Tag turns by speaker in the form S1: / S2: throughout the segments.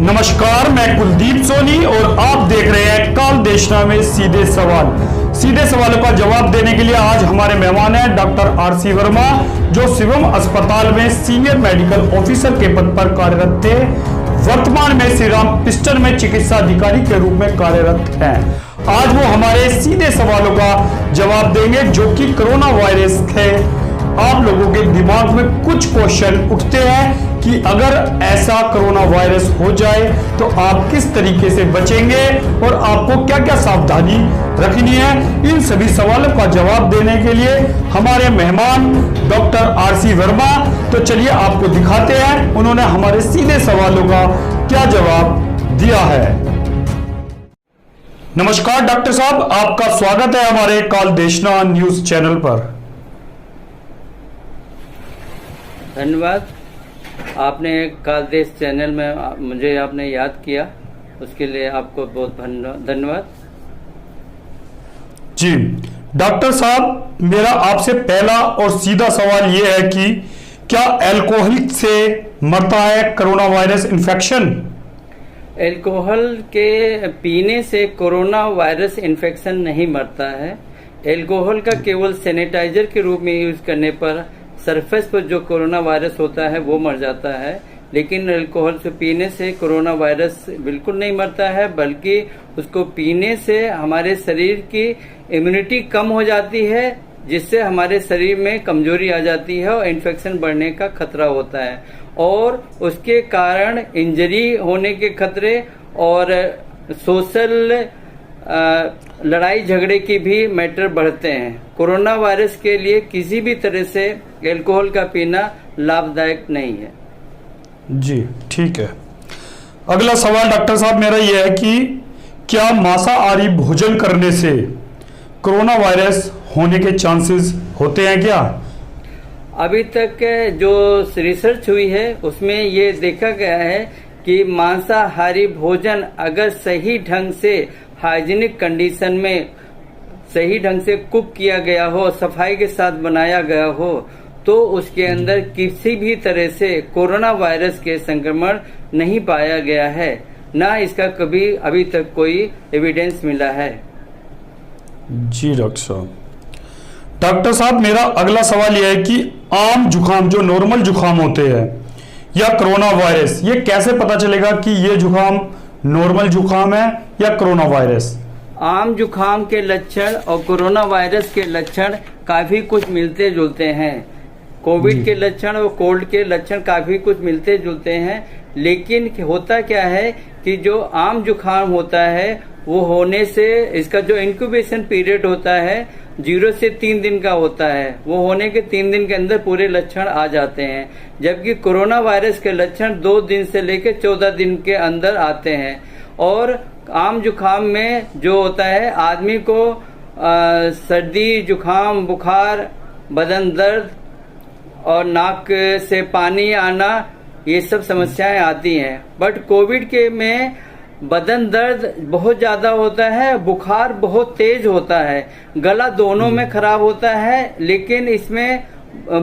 S1: नमस्कार, मैं कुलदीप सोनी और आप देख रहे हैं काल देशना में सीधे सवाल। सीधे सवालों का जवाब देने के लिए आज हमारे मेहमान हैं डॉक्टर आरसी वर्मा, जो शिवम अस्पताल में सीनियर मेडिकल ऑफिसर के पद पर कार्यरत थे। वर्तमान में श्री राम पिस्टन में चिकित्सा अधिकारी के रूप में कार्यरत हैं। आज वो हमारे सीधे सवालों का जवाब देंगे, जो कि कोरोना वायरस थे। आप लोगों के दिमाग में कुछ क्वेश्चन उठते हैं कि अगर ऐसा कोरोना वायरस हो जाए तो आप किस तरीके से बचेंगे और आपको क्या क्या सावधानी रखनी है। इन सभी सवालों का जवाब देने के लिए हमारे मेहमान डॉक्टर आरसी वर्मा। तो चलिए आपको दिखाते हैं उन्होंने हमारे सीधे सवालों का क्या जवाब दिया है। नमस्कार डॉक्टर साहब, आपका स्वागत है हमारे काल देशना न्यूज चैनल पर।
S2: धन्यवाद। आपने काल देश चैनल में मुझे आपने याद किया, उसके लिए आपको बहुत धन्यवाद।
S1: जी डॉक्टर साहब, मेरा आपसे पहला और सीधा सवाल यह है कि क्या अल्कोहल से मरता है कोरोना वायरस इन्फेक्शन?
S2: अल्कोहल के पीने से कोरोना वायरस इन्फेक्शन नहीं मरता है। अल्कोहल का केवल सैनिटाइजर के रूप में यूज करने पर सरफेस पर जो कोरोना वायरस होता है वो मर जाता है, लेकिन अल्कोहल से पीने से कोरोना वायरस बिल्कुल नहीं मरता है, बल्कि उसको पीने से हमारे शरीर की इम्यूनिटी कम हो जाती है, जिससे हमारे शरीर में कमजोरी आ जाती है और इन्फेक्शन बढ़ने का खतरा होता है, और उसके कारण इंजरी होने के खतरे और सोशल लड़ाई झगड़े की भी मैटर बढ़ते हैं। कोरोना वायरस के लिए किसी भी तरह से अल्कोहल का पीना लाभदायक नहीं है।
S1: जी ठीक है। अगला सवाल डॉक्टर साहब मेरा यह है कि क्या मांसाहारी भोजन करने से कोरोना वायरस होने के चांसेस होते हैं क्या?
S2: अभी तक जो रिसर्च हुई है उसमें ये देखा गया है कि मांसाहारी भोजन अगर सही ढंग से हाइजीनिक कंडीशन में सही ढंग से कुक किया गया हो, सफाई के साथ बनाया गया हो, तो उसके अंदर किसी भी तरह से कोरोना वायरस के संक्रमण नहीं पाया गया है, ना इसका कभी अभी तक कोई एविडेंस मिला है।
S1: जी डॉक्टर साहब मेरा अगला सवाल यह है कि आम जुकाम, जो नॉर्मल जुकाम होते हैं, या कोरोना वायरस, ये कैसे पता चलेगा कि ये जुकाम नॉर्मल जुकाम है या कोरोना वायरस?
S2: आम जुकाम के लक्षण और कोरोना वायरस के लक्षण काफी कुछ मिलते जुलते हैं। कोविड के लक्षण और कोल्ड के लक्षण काफी कुछ मिलते जुलते हैं, लेकिन होता क्या है कि जो आम जुकाम होता है वो होने से इसका जो इंक्यूबेशन पीरियड होता है 0 से 3 दिन का होता है। वो होने के 3 दिन के अंदर पूरे लक्षण आ जाते हैं, जबकि कोरोना वायरस के लक्षण 2 दिन से लेकर 14 दिन के अंदर आते हैं। और आम जुकाम में जो होता है, आदमी को सर्दी, जुकाम, बुखार, बदन दर्द और नाक से पानी आना, ये सब समस्याएं आती हैं। बट कोविड के में बदन दर्द बहुत ज्यादा होता है, बुखार बहुत तेज होता है, गला दोनों में खराब होता है, लेकिन इसमें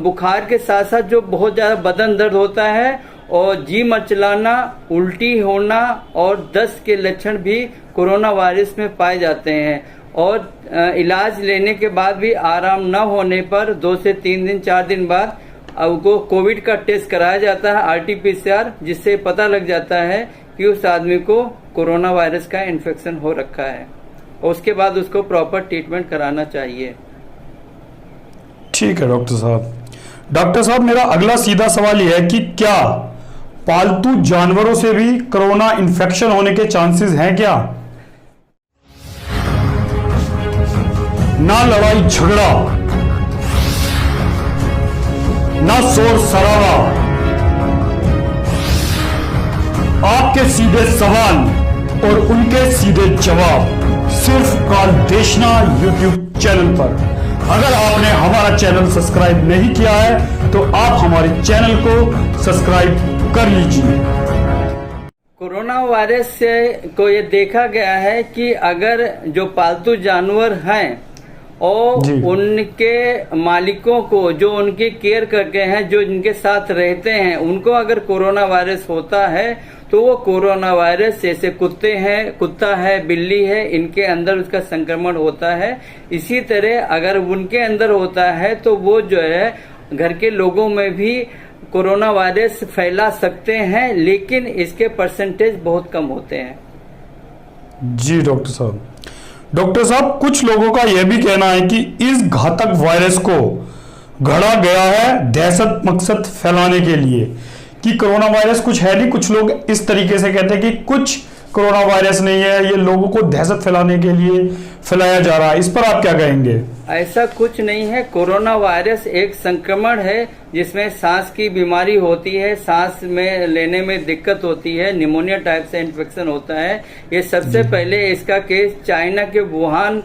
S2: बुखार के साथ साथ जो बहुत ज्यादा बदन दर्द होता है और जी मचलाना, उल्टी होना और दस्त के लक्षण भी कोरोना वायरस में पाए जाते हैं। और इलाज लेने के बाद भी आराम न होने पर 2 से 3 दिन 4 दिन बाद आपको कोविड का टेस्ट कराया जाता है, RT-PCR, जिससे पता लग जाता है कि उस आदमी को कोरोना वायरस का इन्फेक्शन हो रखा है, और उसके बाद उसको प्रॉपर ट्रीटमेंट कराना चाहिए।
S1: ठीक है डॉक्टर साहब। डॉक्टर साहब मेरा अगला सीधा सवाल यह है कि क्या पालतू जानवरों से भी कोरोना इन्फेक्शन होने के चांसेस हैं क्या? ना लड़ाई झगड़ा, ना शोर शराबा, आपके सीधे सवाल और उनके सीधे जवाब सिर्फ काल देशना यूट्यूब चैनल पर। अगर आपने हमारा चैनल सब्सक्राइब नहीं किया है तो आप हमारे चैनल को सब्सक्राइब कर लीजिए।
S2: कोरोना वायरस से को ये देखा गया है कि अगर जो पालतू जानवर हैं और
S1: जी।
S2: उनके मालिकों को, जो उनकी केयर करके हैं, जो जिनके साथ रहते हैं, उनको अगर कोरोना वायरस होता है तो वो कोरोना वायरस जैसे कुत्ता है, बिल्ली है, इनके अंदर उसका संक्रमण होता है। इसी तरह अगर उनके अंदर होता है तो वो जो है घर के लोगों में भी कोरोना वायरस फैला सकते हैं, लेकिन इसके परसेंटेज बहुत कम होते हैं।
S1: जी डॉक्टर साहब, कुछ लोगों का यह भी कहना है कि इस घातक वायरस को गढ़ा गया है दहशत मकसद फैलाने के लिए, कि कोरोना वायरस कुछ है नहीं। कुछ लोग इस तरीके से कहते हैं कि कुछ कोरोना वायरस नहीं है, ये लोगों को दहशत फैलाने के लिए फैलाया जा रहा है। इस पर आप क्या कहेंगे?
S2: ऐसा कुछ नहीं है। कोरोना वायरस एक संक्रमण है जिसमें सांस की बीमारी होती है, सांस में लेने में दिक्कत होती है, निमोनिया टाइप से इन्फेक्शन होता है। ये सबसे पहले इसका केस चाइना के वुहान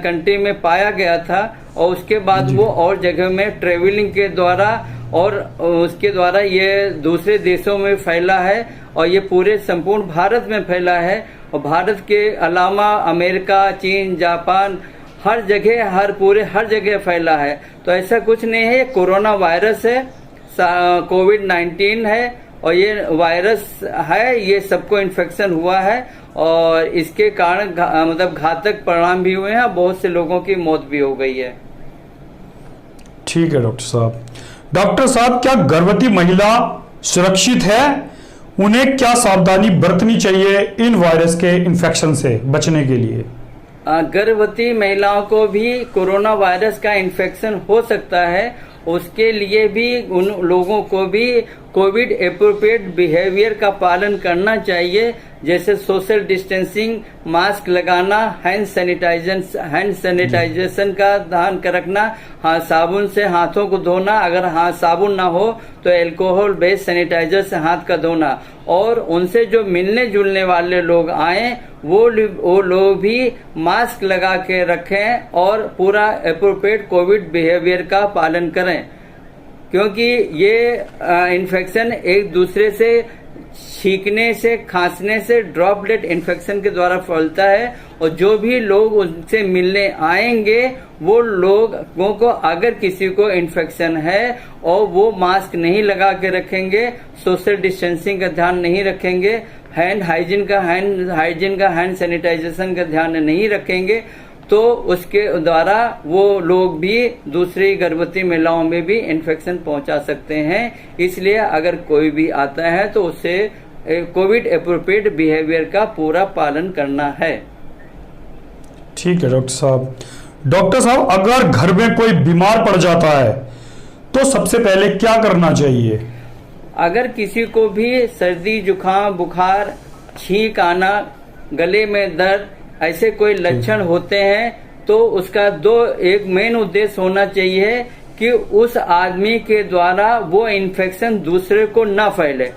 S2: कंट्री में पाया गया था, और उसके बाद वो और जगह में ट्रेवलिंग के द्वारा और उसके द्वारा ये दूसरे देशों में फैला है, और ये पूरे संपूर्ण भारत में फैला है। और भारत के अलावा अमेरिका, चीन, जापान, हर जगह फैला है। तो ऐसा कुछ नहीं है, कोरोना वायरस है, कोविड-19 है, और ये वायरस है, ये सबको इन्फेक्शन हुआ है, और इसके कारण मतलब घातक परिणाम भी हुए हैं, बहुत से लोगों की मौत भी हो गई है।
S1: ठीक है डॉक्टर साहब, क्या गर्भवती महिला सुरक्षित है? उन्हें क्या सावधानी बरतनी चाहिए इन वायरस के इन्फेक्शन से बचने के लिए?
S2: गर्भवती महिलाओं को भी कोरोना वायरस का इन्फेक्शन हो सकता है। उसके लिए भी उन लोगों को भी कोविड एप्रोप्रिएट बिहेवियर का पालन करना चाहिए, जैसे सोशल डिस्टेंसिंग, मास्क लगाना, हैंड सैनिटाइजेशन का ध्यान रखना, साबुन से हाथों को धोना, अगर साबुन ना हो तो अल्कोहल बेस्ड सैनिटाइजर से हाथ का धोना, और उनसे जो मिलने जुलने वाले लोग आए वो लोग भी मास्क लगा के रखें और पूरा एप्रोप्रिएट कोविड बिहेवियर का पालन करें, क्योंकि ये इन्फेक्शन एक दूसरे से छींकने से, खांसने से, ड्रॉपलेट इन्फेक्शन के द्वारा फैलता है। और जो भी लोग उनसे मिलने आएंगे वो लोगों को अगर किसी को इन्फेक्शन है और वो मास्क नहीं लगा के रखेंगे, सोशल डिस्टेंसिंग का ध्यान नहीं रखेंगे, हैंड सैनिटाइजेशन का ध्यान नहीं रखेंगे, तो उसके द्वारा वो लोग भी दूसरी गर्भवती महिलाओं में भी इन्फेक्शन पहुंचा सकते हैं। इसलिए अगर कोई भी आता है तो उसे कोविड एप्रोप्रिएट बिहेवियर का पूरा पालन करना है।
S1: ठीक है डॉक्टर साहब, अगर घर में कोई बीमार पड़ जाता है तो सबसे पहले क्या करना चाहिए?
S2: अगर किसी को भी सर्दी, जुकाम, बुखार, छींक आना, गले में दर्द, ऐसे कोई लक्षण होते हैं तो उसका एक मेन उद्देश्य होना चाहिए कि उस आदमी के द्वारा वो इन्फेक्शन दूसरे को न फैले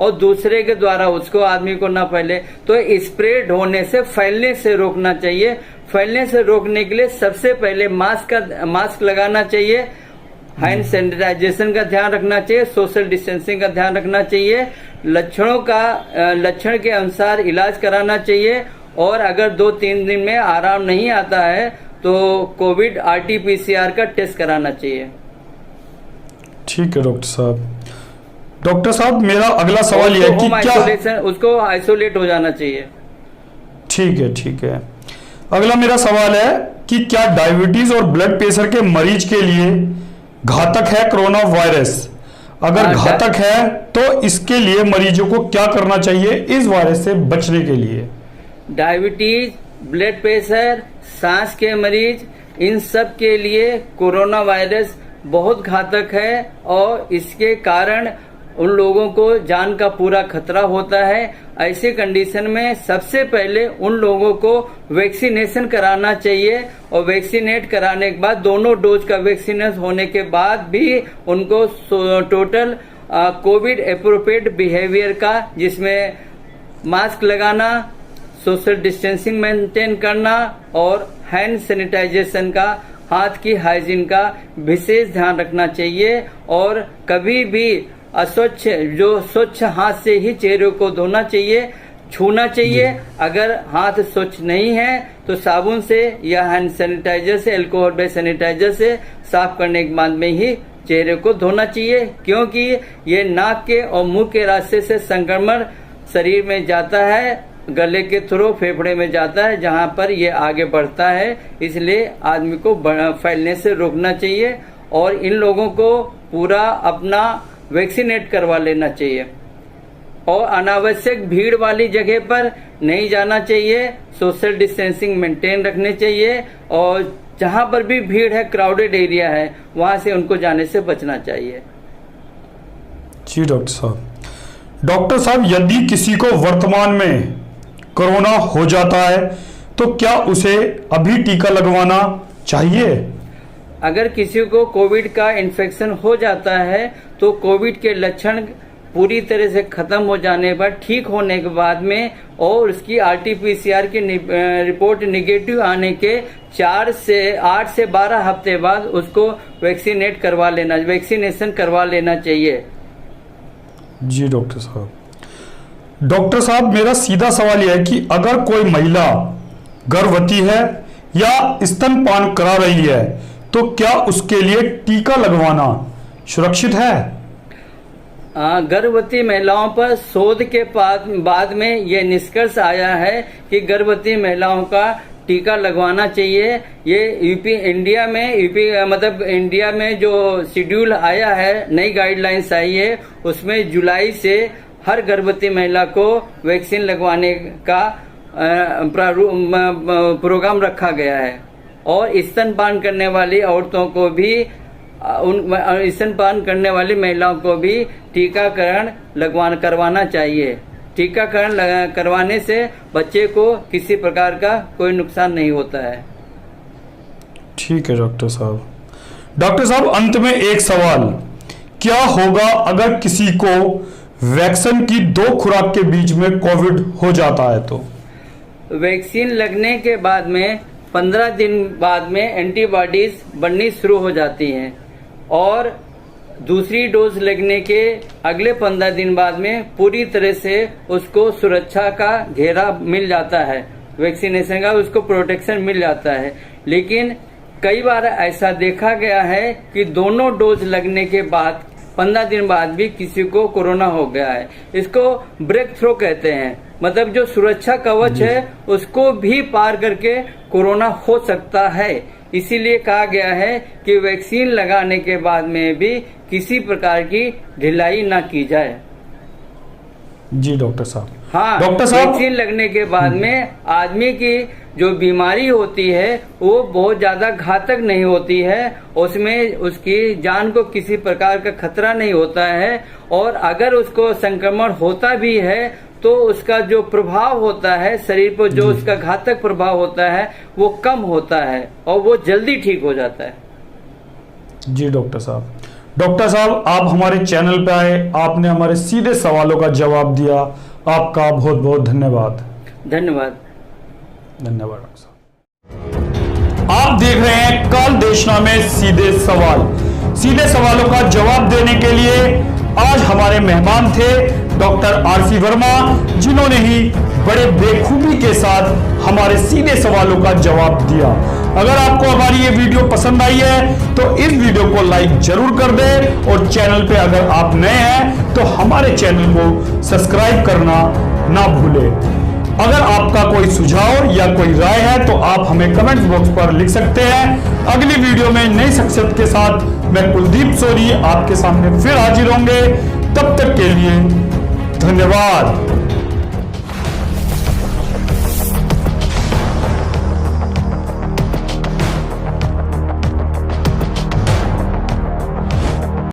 S2: और दूसरे के द्वारा उसको आदमी को न फैले। तो स्प्रेड होने से, फैलने से रोकना चाहिए। फैलने से रोकने के लिए सबसे पहले मास्क लगाना चाहिए, हैंड सैनिटाइजेशन का ध्यान रखना चाहिए, सोशल डिस्टेंसिंग का ध्यान रखना चाहिए, लक्षण के अनुसार इलाज कराना चाहिए, और अगर 2-3 दिन में आराम नहीं आता है तो कोविड RT-PCR का टेस्ट कराना चाहिए।
S1: ठीक है डॉक्टर साहब, मेरा अगला सवाल यह है कि क्या
S2: उसको आइसोलेट हो जाना चाहिए।
S1: ठीक है। अगला मेरा सवाल है कि क्या डायबिटीज और ब्लड प्रेशर के मरीज के लिए घातक है कोरोना वायरस? अगर घातक है तो इसके लिए मरीजों को क्या करना चाहिए इस वायरस से बचने के लिए?
S2: डायबिटीज, ब्लड प्रेशर, सांस के मरीज, इन सब के लिए कोरोना वायरस बहुत घातक है, और इसके कारण उन लोगों को जान का पूरा खतरा होता है। ऐसी कंडीशन में सबसे पहले उन लोगों को वैक्सीनेशन कराना चाहिए, और वैक्सीनेट कराने के बाद, दोनों डोज का वैक्सीनेशन होने के बाद भी उनको टोटल कोविड एप्रोप्रिएट बिहेवियर का, जिसमें मास्क लगाना, सोशल डिस्टेंसिंग मेंटेन करना और हैंड सैनिटाइजेशन का, हाथ की हाइजीन का विशेष ध्यान रखना चाहिए। और कभी भी स्वच्छ हाथ से ही चेहरे को धोना चाहिए, छूना चाहिए। अगर हाथ स्वच्छ नहीं है तो साबुन से या हैंड सैनिटाइजर से, अल्कोहल बेस्ड सैनिटाइजर से साफ करने के बाद में ही चेहरे को धोना चाहिए, क्योंकि ये नाक के और मुंह के रास्ते से संक्रमण शरीर में जाता है, गले के थ्रू फेफड़े में जाता है, जहां पर ये आगे बढ़ता है। इसलिए आदमी को फैलने से रोकना चाहिए और इन लोगों को पूरा अपना वैक्सीनेट करवा लेना चाहिए और अनावश्यक भीड़ वाली जगह पर नहीं जाना चाहिए। सोशल डिस्टेंसिंग मेंटेन रखने चाहिए और जहां पर भी भीड़ है, क्राउडेड एरिया है, वहां से उनको जाने से बचना चाहिए।
S1: जी डॉक्टर साहब। डॉक्टर साहब, यदि किसी को वर्तमान में कोरोना हो जाता है तो क्या उसे अभी टीका लगवाना चाहिए?
S2: अगर किसी को कोविड का इन्फेक्शन हो जाता है तो कोविड के लक्षण पूरी तरह से खत्म हो जाने पर, ठीक होने के बाद में और उसकी RT-PCR की रिपोर्ट निगेटिव आने के 8 से 12 हफ्ते बाद उसको वैक्सीनेशन करवा लेना चाहिए।
S1: जी डॉक्टर साहब। डॉक्टर साहब, मेरा सीधा सवाल यह है कि अगर कोई महिला गर्भवती है या स्तनपान करा रही है तो क्या उसके लिए टीका लगवाना सुरक्षित है?
S2: गर्भवती महिलाओं पर शोध के बाद में यह निष्कर्ष आया है कि गर्भवती महिलाओं का टीका लगवाना चाहिए। ये इंडिया में जो शेड्यूल आया है, नई गाइडलाइंस आई है, उसमें जुलाई से हर गर्भवती महिला को वैक्सीन लगवाने का प्रोग्राम रखा गया है और स्तनपान करने वाली औरतों को भी, स्तनपान करने वाली महिलाओं को भी टीकाकरण करवाना चाहिए। टीकाकरण करवाने से बच्चे को किसी प्रकार का कोई नुकसान नहीं होता है।
S1: ठीक है डॉक्टर साहब। डॉक्टर साहब, अंत में एक सवाल, क्या होगा अगर किसी को वैक्सीन की 2 खुराक के बीच में कोविड हो जाता है तो?
S2: वैक्सीन लगने के बाद में 15 दिन बाद में एंटीबॉडीज बननी शुरू हो जाती हैं और दूसरी डोज लगने के अगले 15 दिन बाद में पूरी तरह से उसको सुरक्षा का घेरा मिल जाता है, वैक्सीनेशन का उसको प्रोटेक्शन मिल जाता है। लेकिन कई बार ऐसा देखा गया है कि दोनों डोज लगने के बाद 15 दिन बाद भी किसी को कोरोना हो गया है। इसको ब्रेक थ्रू कहते हैं, मतलब जो सुरक्षा कवच है उसको भी पार करके कोरोना हो सकता है। इसीलिए कहा गया है कि वैक्सीन लगाने के बाद में भी किसी प्रकार की ढिलाई ना की जाए।
S1: जी डॉक्टर साहब।
S2: हाँ,
S1: डॉक्टर साहब,
S2: वैक्सीन लगने के बाद में आदमी की जो बीमारी होती है वो बहुत ज्यादा घातक नहीं होती है, उसमें उसकी जान को किसी प्रकार का खतरा नहीं होता है और अगर उसको संक्रमण होता भी है तो उसका जो प्रभाव होता है शरीर पर, जो उसका घातक प्रभाव होता है वो कम होता है और वो जल्दी ठीक हो जाता है।
S1: जी डॉक्टर साहब। डॉक्टर साहब, आप हमारे चैनल पे आए, आपने हमारे सीधे सवालों का जवाब दिया, आपका बहुत बहुत धन्यवाद।
S2: धन्यवाद।
S1: धन्यवाद डॉक्टर साहब। आप देख रहे हैं काल देशना में सीधे सवाल। सीधे सवालों का जवाब देने के लिए आज हमारे मेहमान थे डॉक्टर RC वर्मा, जिन्होंने ही बड़े बेखूबी के साथ हमारे सीधे सवालों का जवाब दिया। अगर आपको हमारी ये वीडियो पसंद आई है तो इस वीडियो को लाइक जरूर कर दें और चैनल पे अगर आप नए हैं तो हमारे चैनल को सब्सक्राइब करना ना भूलें। अगर आपका कोई सुझाव या कोई राय है तो आप हमें कमेंट बॉक्स पर लिख सकते हैं। अगली वीडियो में नई शख्सियत के साथ मैं कुलदीप सोरी आपके सामने फिर हाजिर होंगे। तब तक के लिए धन्यवाद।